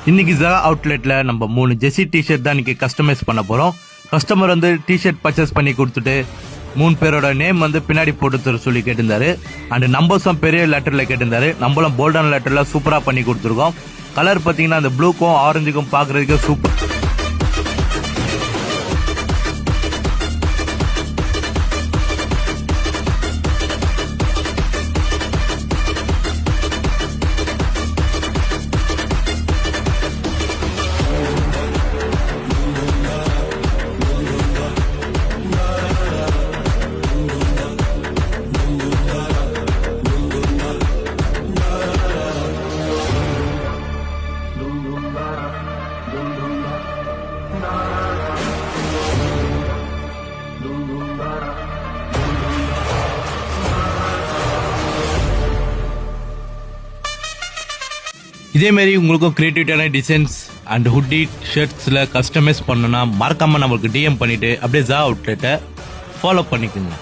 இன்னைக்கு ஜா அவுட்லெட்ல நம்ம 3 Jersey T shirt தான் இன்னைக்கு கஸ்டமைஸ் பண்ண போறோம். கஸ்டமர் வந்து டிஷர்ட் பர்ச்சேஸ் பண்ணி கொடுத்துட்டு 3 பேரோட நேம் வந்து பின்னாடி போட்டு தர சொல்லி கேட்டிருந்தாரு. அண்ட் நம்பர்ஸும் பெரிய லெட்டர்ல கேட்டிருந்தாரு. நம்மளும் போல்டான லெட்டர்ல சூப்பரா பண்ணி கொடுத்துருக்கோம். கலர் பாத்தீங்கன்னா அந்த ப்ளூக்கும் ஆரஞ்சுக்கும் பாக்குறதுக்கு சூப்பர். இதே மாதிரி உங்களுக்கும் கிரியேட்டிவிட்டியான டிசைன்ஸ் அண்ட் ஹுட்டி ஷர்ட்ஸ்ல கஸ்டமைஸ் பண்ணணும்னா மறக்காம நம்மளுக்கு டிஎம் பண்ணிட்டு அப்படியே ஜா அவுட்லெட்டை ஃபாலோ பண்ணிக்கோங்க.